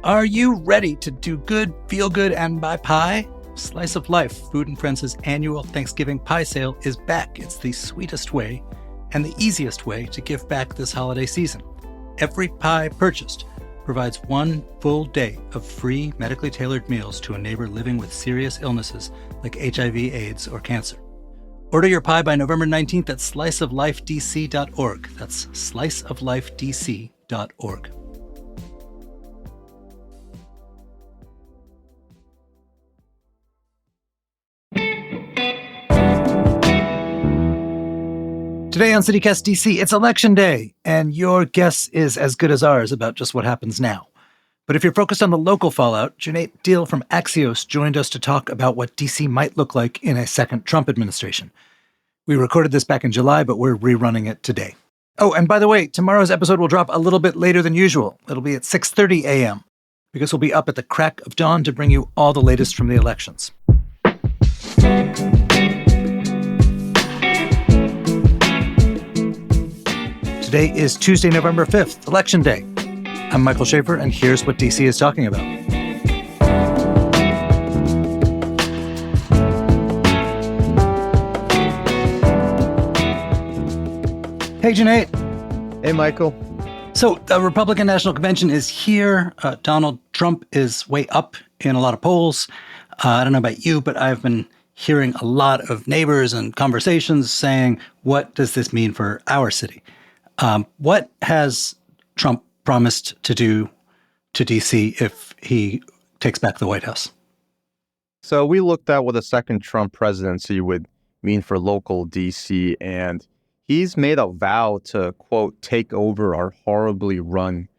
Are you ready to do good, feel good, and buy pie? Slice of Life, Food and Friends' annual Thanksgiving pie sale is back. It's the sweetest way and the easiest way to give back this holiday season. Every pie purchased provides one full day of free medically tailored meals to a neighbor living with serious illnesses like HIV, AIDS, or cancer. Order your pie by November 19th at sliceoflifedc.org. That's sliceoflifedc.org. Today on CityCast DC, it's Election Day, and your guess is as good as ours about just what happens now. But if you're focused on the local fallout, Cuneyt Dil from Axios joined us to talk about what DC might look like in a second Trump administration. We recorded this back in July, but we're rerunning it today. Oh, and by the way, tomorrow's episode will drop a little bit later than usual. It'll be at 6:30 a.m., because we'll be up at the crack of dawn to bring you all the latest from the elections. Today is Tuesday, November 5th, Election Day. I'm Michael Schaffer, and here's what DC is talking about. Hey, Cuneyt. Hey, Michael. So the Republican National Convention is here. Donald Trump is way up in a lot of polls. I don't know about you, but I've been hearing a lot of neighbors and conversations saying, what does this mean for our city? What has Trump promised to do to D.C. if he takes back the White House? So we looked at what a second Trump presidency would mean for local D.C., and he's made a vow to, quote, take over our horribly run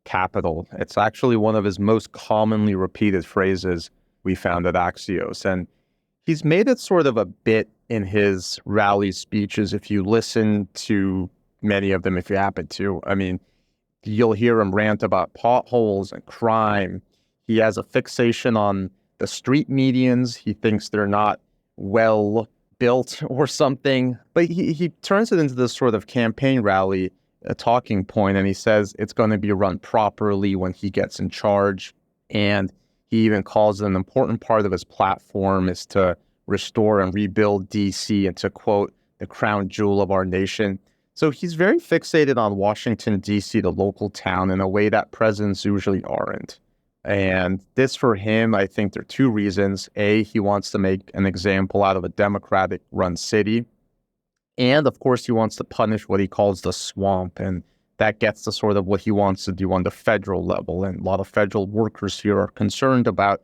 capital. It's actually one of his most commonly repeated phrases we found at Axios. And he's made it sort of a bit in his rally speeches if you listen to many of them, if you happen to. I mean, you'll hear him rant about potholes and crime. He has a fixation on the street medians. He thinks they're not well built or something. But he turns it into this sort of campaign rally, a talking point, and he says it's going to be run properly when he gets in charge. And he even calls it an important part of his platform is to restore and rebuild D.C. into, quote, the crown jewel of our nation. So he's very fixated on Washington, D.C., the local town, in a way that presidents usually aren't. And this, for him, I think there are two reasons. A, he wants to make an example out of a Democratic-run city. And, of course, he wants to punish what he calls the swamp. And that gets to sort of what he wants to do on the federal level. And a lot of federal workers here are concerned about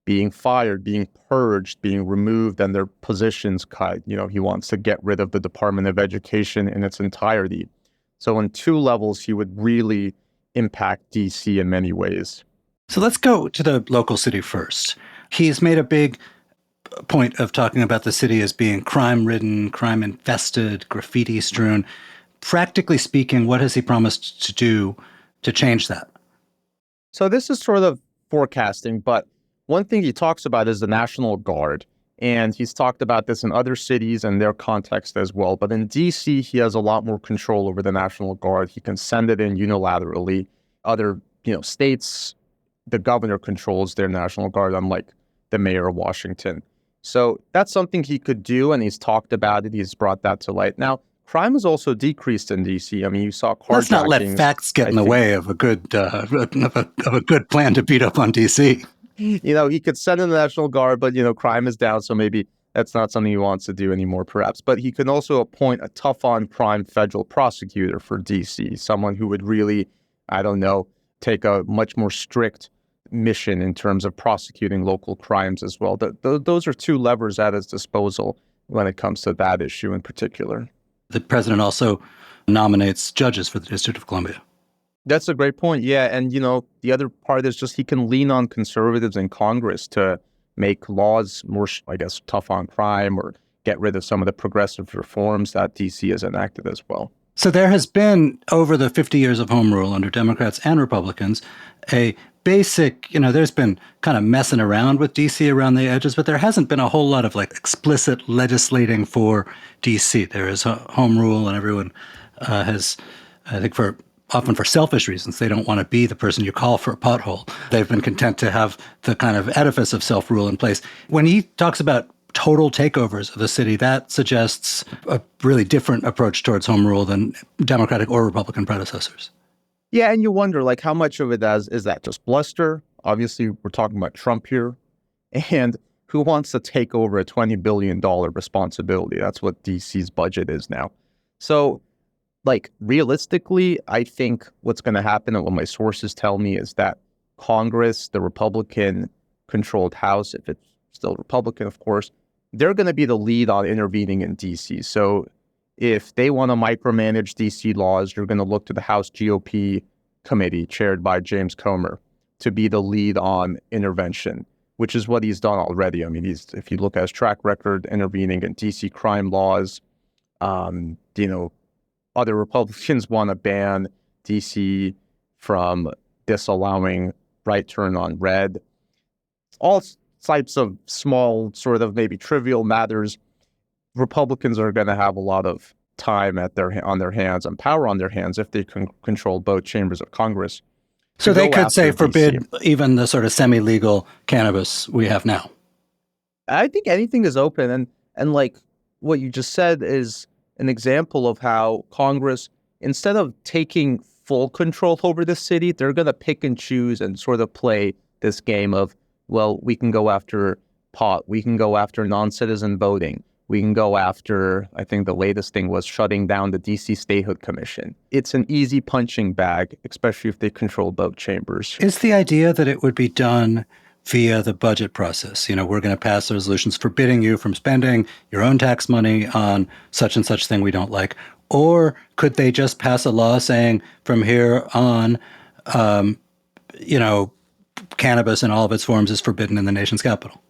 being fired, being purged, being removed, and their positions cut. You know, he wants to get rid of the Department of Education in its entirety. So on two levels, he would really impact D.C. in many ways. So let's go to the local city first. He's made a big point of talking about the city as being crime-ridden, crime-infested, graffiti-strewn. Practically speaking, what has he promised to do to change that? So this is sort of forecasting, but one thing he talks about is the National Guard, and he's talked about this in other cities and their context as well. But in D.C., he has a lot more control over the National Guard. He can send it in unilaterally. Other, states, the governor controls their National Guard, unlike the mayor of Washington. So that's something he could do, and he's talked about it. He's brought that to light. Now, crime has also decreased in D.C. I mean, you saw carjackings. Let's not let facts get in the way of a good plan to beat up on D.C. He could send in the National Guard, but, crime is down, so maybe that's not something he wants to do anymore, perhaps. But he can also appoint a tough-on-crime federal prosecutor for D.C., someone who would really, take a much more strict mission in terms of prosecuting local crimes as well. Those are two levers at his disposal when it comes to that issue in particular. The president also nominates judges for the District of Columbia. That's a great point. Yeah. And, the other part is just he can lean on conservatives in Congress to make laws more, tough on crime or get rid of some of the progressive reforms that D.C. has enacted as well. So there has been, over the 50 years of home rule under Democrats and Republicans, a basic, there's been kind of messing around with D.C. around the edges, but there hasn't been a whole lot of explicit legislating for D.C. There is home rule, and everyone has, I think for often for selfish reasons. They don't want to be the person you call for a pothole. They've been content to have the kind of edifice of self-rule in place. When he talks about total takeovers of the city, that suggests a really different approach towards home rule than Democratic or Republican predecessors. Yeah, and you wonder, like, how much of it is that just bluster? Obviously, we're talking about Trump here. And who wants to take over a $20 billion responsibility? That's what DC's budget is now. So, like, realistically, I think what's going to happen, and what my sources tell me, is that Congress, the Republican-controlled House, if it's still Republican, of course, they're going to be the lead on intervening in DC. So if they want to micromanage DC laws, you're going to look to the House GOP committee chaired by James Comer to be the lead on intervention, which is what he's done already. I mean, if you look at his track record, intervening in DC crime laws, other Republicans want to ban DC from disallowing right turn on red. All types of small, sort of maybe trivial matters. Republicans are going to have a lot of time on their hands and power on their hands if they can control both chambers of Congress. So they could say forbid even the sort of semi-legal cannabis we have now. I think anything is open. And like what you just said is an example of how Congress, instead of taking full control over the city, they're going to pick and choose and sort of play this game of, well, we can go after pot, we can go after non-citizen voting, we can go after, I think the latest thing was shutting down the DC Statehood Commission. It's an easy punching bag, especially if they control both chambers. Is the idea that it would be done via the budget process? You know, we're going to pass resolutions forbidding you from spending your own tax money on such and such thing we don't like. Or could they just pass a law saying from here on, cannabis in all of its forms is forbidden in the nation's capital?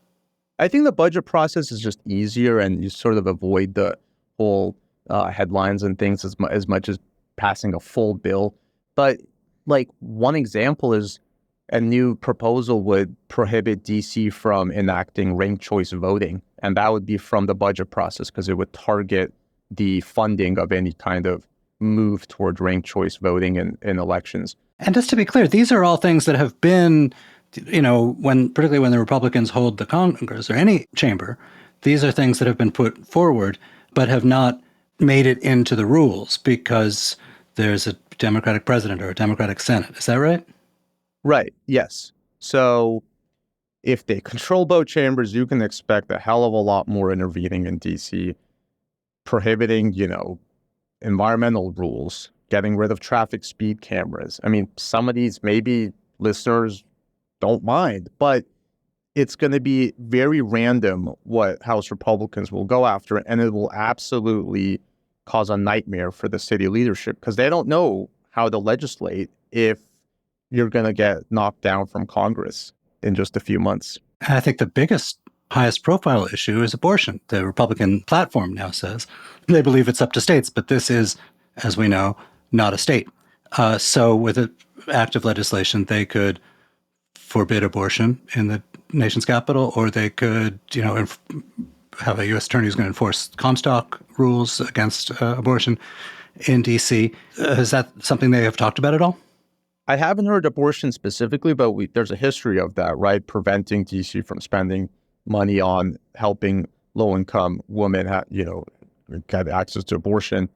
I think the budget process is just easier, and you sort of avoid the whole headlines and things as much as passing a full bill. But like one example is a new proposal would prohibit DC from enacting ranked choice voting. And that would be from the budget process because it would target the funding of any kind of move toward ranked choice voting in elections. And just to be clear, these are all things that have been, particularly when the Republicans hold the Congress or any chamber, these are things that have been put forward, but have not made it into the rules because there's a Democratic president or a Democratic Senate. Is that right? Right. Yes. So if they control both chambers, you can expect a hell of a lot more intervening in DC, prohibiting, environmental rules, getting rid of traffic speed cameras. I mean, some of these maybe listeners don't mind, but it's going to be very random what House Republicans will go after, and it will absolutely cause a nightmare for the city leadership because they don't know how to legislate if you're going to get knocked down from Congress in just a few months. I think the biggest, highest profile issue is abortion. The Republican platform now says they believe it's up to states, but this is, as we know, not a state. So with an act of legislation, they could forbid abortion in the nation's capital, or they could, have a U.S. attorney who's going to enforce Comstock rules against abortion in D.C. Is that something they have talked about at all? I haven't heard abortion specifically, but there's a history of that, right? Preventing DC from spending money on helping low-income women, get access to abortion.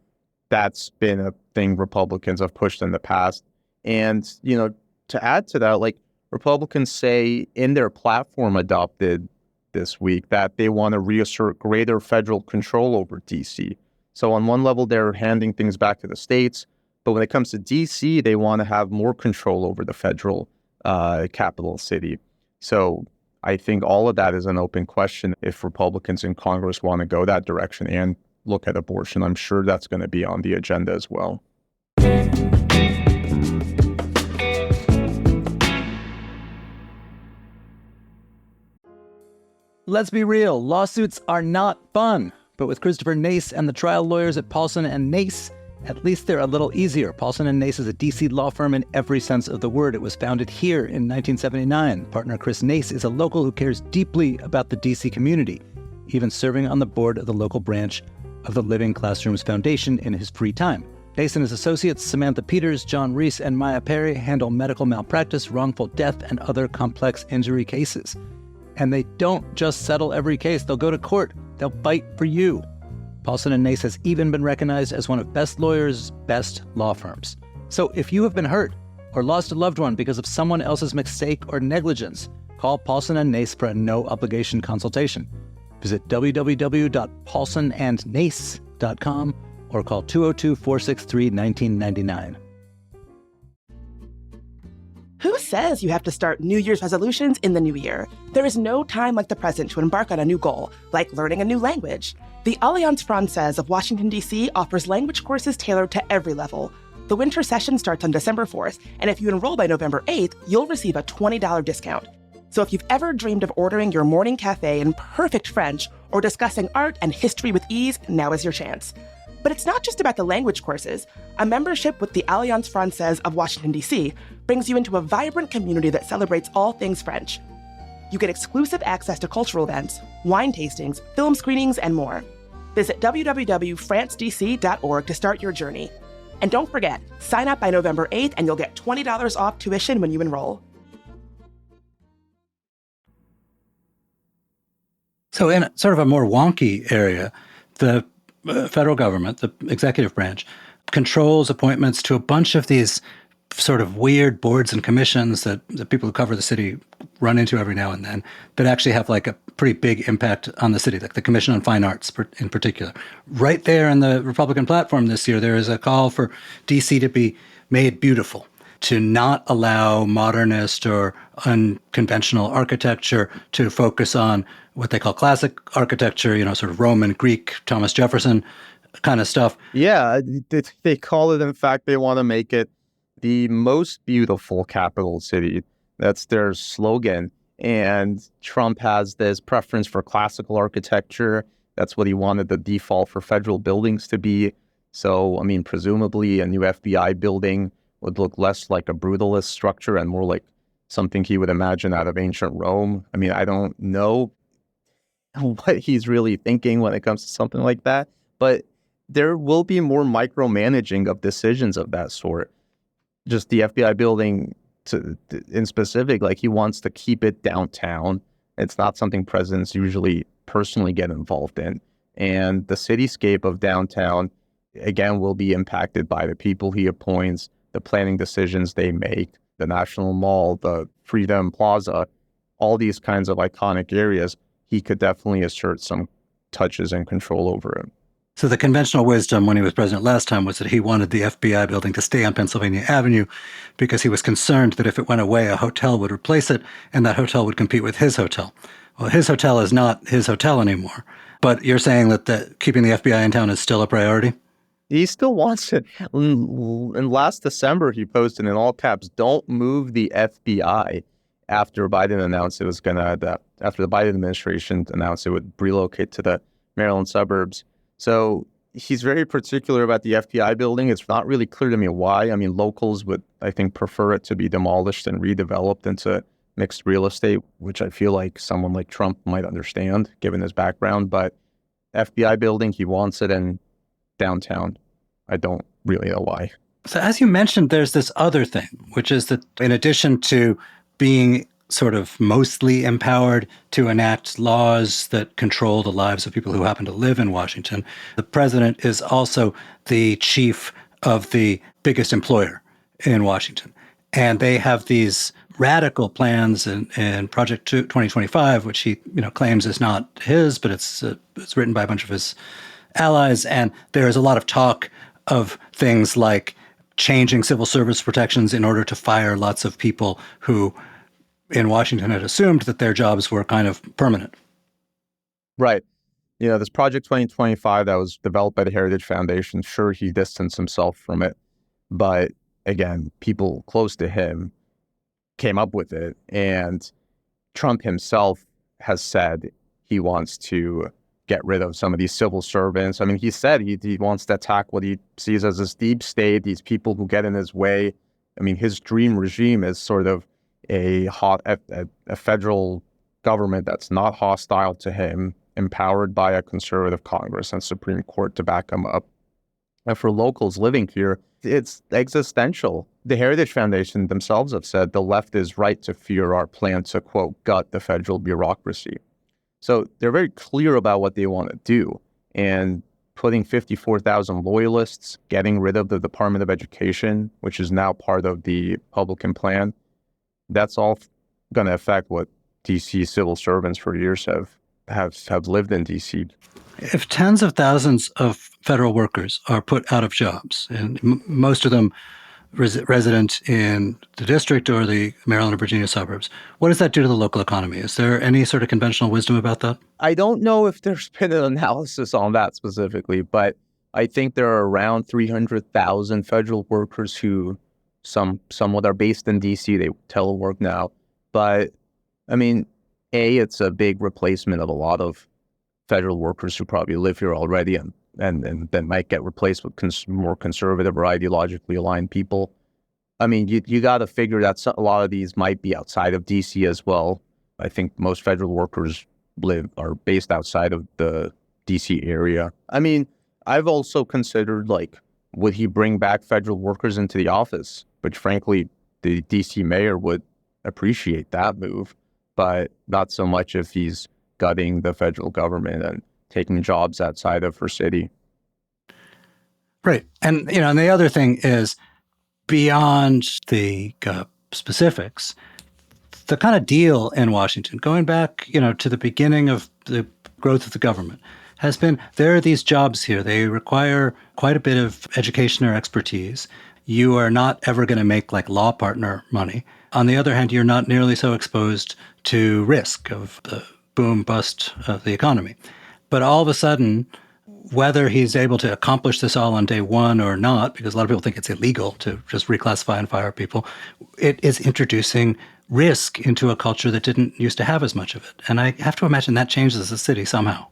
That's been a thing Republicans have pushed in the past. And, to add to that, like Republicans say in their platform adopted this week that they want to reassert greater federal control over DC. So on one level, they're handing things back to the states. But when it comes to DC, they want to have more control over the federal capital city. So I think all of that is an open question. If Republicans in Congress want to go that direction and look at abortion, I'm sure that's going to be on the agenda as well. Let's be real, lawsuits are not fun. But with Christopher Nace and the trial lawyers at Paulson and Nace, at least they're a little easier. Paulson and Nace is a DC law firm in every sense of the word. It was founded here in 1979. Partner Chris Nace is a local who cares deeply about the DC community, even serving on the board of the local branch of the Living Classrooms Foundation in his free time. Nace and his associates, Samantha Peters, John Reese, and Maya Perry, handle medical malpractice, wrongful death, and other complex injury cases. And they don't just settle every case. They'll go to court. They'll fight for you. Paulson & Nace has even been recognized as one of Best Lawyers' best law firms. So if you have been hurt or lost a loved one because of someone else's mistake or negligence, call Paulson & Nace for a no-obligation consultation. Visit www.paulsonandnace.com or call 202-463-1999. Who says you have to start New Year's resolutions in the new year? There is no time like the present to embark on a new goal, like learning a new language. The Alliance Française of Washington, D.C. offers language courses tailored to every level. The winter session starts on December 4th, and if you enroll by November 8th, you'll receive a $20 discount. So if you've ever dreamed of ordering your morning cafe in perfect French or discussing art and history with ease, now is your chance. But it's not just about the language courses. A membership with the Alliance Française of Washington, D.C. brings you into a vibrant community that celebrates all things French. You get exclusive access to cultural events, wine tastings, film screenings, and more. Visit www.francedc.org to start your journey. And don't forget, sign up by November 8th and you'll get $20 off tuition when you enroll. So in sort of a more wonky area, the federal government, the executive branch, controls appointments to a bunch of these sort of weird boards and commissions that the people who cover the city run into every now and then that actually have like a pretty big impact on the city, like the Commission on Fine Arts in particular. Right there in the Republican platform this year, there is a call for D.C. to be made beautiful, to not allow modernist or unconventional architecture, to focus on what they call classic architecture, sort of Roman, Greek, Thomas Jefferson kind of stuff. Yeah, they call it, in fact, they want to make it the most beautiful capital city. That's their slogan. And Trump has this preference for classical architecture. That's what he wanted the default for federal buildings to be. So, presumably a new FBI building would look less like a brutalist structure and more like something he would imagine out of ancient Rome. I don't know what he's really thinking when it comes to something like that, but there will be more micromanaging of decisions of that sort. Just the FBI building in specific, like he wants to keep it downtown. It's not something presidents usually personally get involved in. And the cityscape of downtown, again, will be impacted by the people he appoints, the planning decisions they make, the National Mall, the Freedom Plaza, all these kinds of iconic areas. He could definitely assert some touches and control over it. So the conventional wisdom when he was president last time was that he wanted the FBI building to stay on Pennsylvania Avenue because he was concerned that if it went away, a hotel would replace it, and that hotel would compete with his hotel. Well, his hotel is not his hotel anymore. But you're saying that keeping the FBI in town is still a priority? He still wants it. And last December, he posted in all caps, "Don't move the FBI," after Biden announced it was going to, after the Biden administration announced it would relocate to the Maryland suburbs. So he's very particular about the FBI building. It's not really clear to me why. Locals would, I think, prefer it to be demolished and redeveloped into mixed real estate, which I feel like someone like Trump might understand, given his background. But FBI building, he wants it in downtown. I don't really know why. So as you mentioned, there's this other thing, which is that in addition to being sort of mostly empowered to enact laws that control the lives of people who happen to live in Washington, the president is also the chief of the biggest employer in Washington. And they have these radical plans in Project 2025, which he claims is not his, but it's written by a bunch of his allies. And there is a lot of talk of things like changing civil service protections in order to fire lots of people who in Washington had assumed that their jobs were kind of permanent. Right. This Project 2025 that was developed by the Heritage Foundation, sure, he distanced himself from it. But again, people close to him came up with it. And Trump himself has said he wants to get rid of some of these civil servants. He said he wants to attack what he sees as this deep state, these people who get in his way. His dream regime is sort of a federal government that's not hostile to him, empowered by a conservative Congress and Supreme Court to back him up. And for locals living here, it's existential. The Heritage Foundation themselves have said the left is right to fear our plan to, quote, gut the federal bureaucracy. So they're very clear about what they want to do. And putting 54,000 loyalists, getting rid of the Department of Education, which is now part of the Republican plan, that's all going to affect what D.C. civil servants for years have lived in D.C. If tens of thousands of federal workers are put out of jobs, and most of them resident in the district or the Maryland or Virginia suburbs, what does that do to the local economy? Is there any sort of conventional wisdom about that? I don't know if there's been an analysis on that specifically, but I think there are around 300,000 federal workers who somewhat are based in D.C. They telework now. But, I mean, it's a big replacement of a lot of federal workers who probably live here already and then might get replaced with more conservative or ideologically aligned people. I mean, you got to figure that a lot of these might be outside of D.C. as well. I think most federal workers are based outside of the D.C. area. I mean, I've also considered, would he bring back federal workers into the office? Which, frankly, the D.C. mayor would appreciate that move, but not so much if he's gutting the federal government and taking jobs outside of her city. Right. And, and the other thing is, beyond the specifics, the kind of deal in Washington, going back, to the beginning of the growth of the government, has been there are these jobs here. They require quite a bit of education or expertise. You are not ever going to make law partner money. On the other hand, you're not nearly so exposed to risk of the boom bust of the economy. But all of a sudden, whether he's able to accomplish this all on day one or not, because a lot of people think it's illegal to just reclassify and fire people, it is introducing risk into a culture that didn't used to have as much of it. And I have to imagine that changes the city somehow.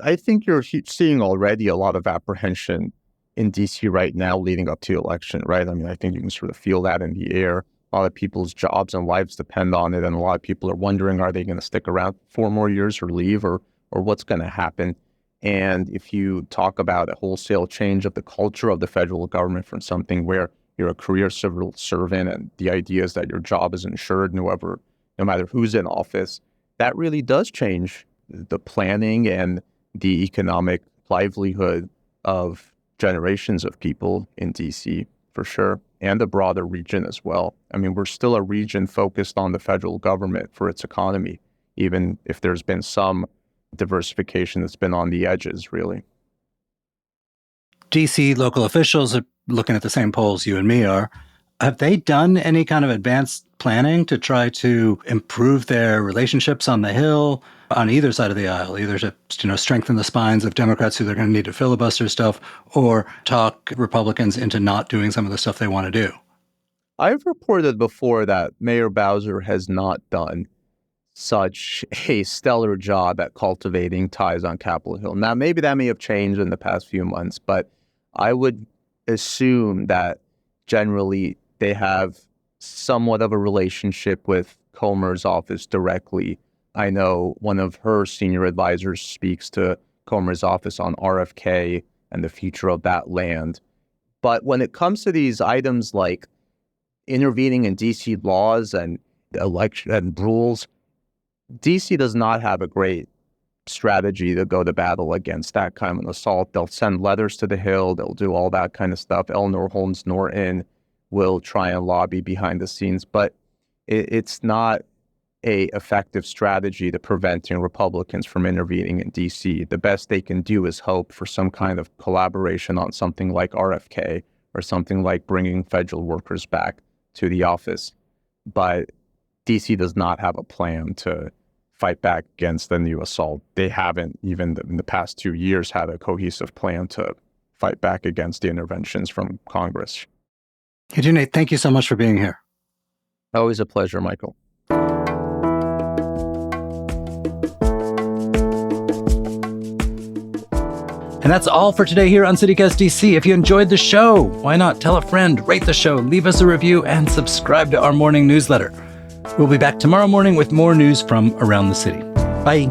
I think you're seeing already a lot of apprehension in D.C. right now leading up to the election, right? I mean, I think you can sort of feel that in the air. A lot of people's jobs and lives depend on it. And a lot of people are wondering, are they going to stick around 4 more years or leave or what's going to happen? And if you talk about a wholesale change of the culture of the federal government from something where you're a career civil servant and the idea is that your job is insured no matter who's in office, that really does change the planning and the economic livelihood of generations of people in D.C. for sure, and the broader region as well. I mean, we're still a region focused on the federal government for its economy, even if there's been some diversification that's been on the edges, really. D.C. local officials are looking at the same polls you and me are. Have they done any kind of advanced planning to try to improve their relationships on the Hill, on either side of the aisle, either to strengthen the spines of Democrats who they're going to need to filibuster stuff, or talk Republicans into not doing some of the stuff they want to do? I've reported before that Mayor Bowser has not done such a stellar job at cultivating ties on Capitol Hill. Now, maybe that may have changed in the past few months, but I would assume that generally they have somewhat of a relationship with Comer's office directly. I know one of her senior advisors speaks to Comer's office on RFK and the future of that land. But when it comes to these items like intervening in D.C. laws and election and rules, D.C. does not have a great strategy to go to battle against that kind of an assault. They'll send letters to the Hill. They'll do all that kind of stuff. Eleanor Holmes Norton will try and lobby behind the scenes, but it's not a effective strategy to preventing Republicans from intervening in D.C. The best they can do is hope for some kind of collaboration on something like RFK or something like bringing federal workers back to the office. But D.C. does not have a plan to fight back against the new assault. They haven't, even in the past 2 years, had a cohesive plan to fight back against the interventions from Congress. Hey, Cuneyt, thank you so much for being here. Always a pleasure, Michael. And that's all for today here on CityCast DC. If you enjoyed the show, why not tell a friend, rate the show, leave us a review, and subscribe to our morning newsletter. We'll be back tomorrow morning with more news from around the city. Bye.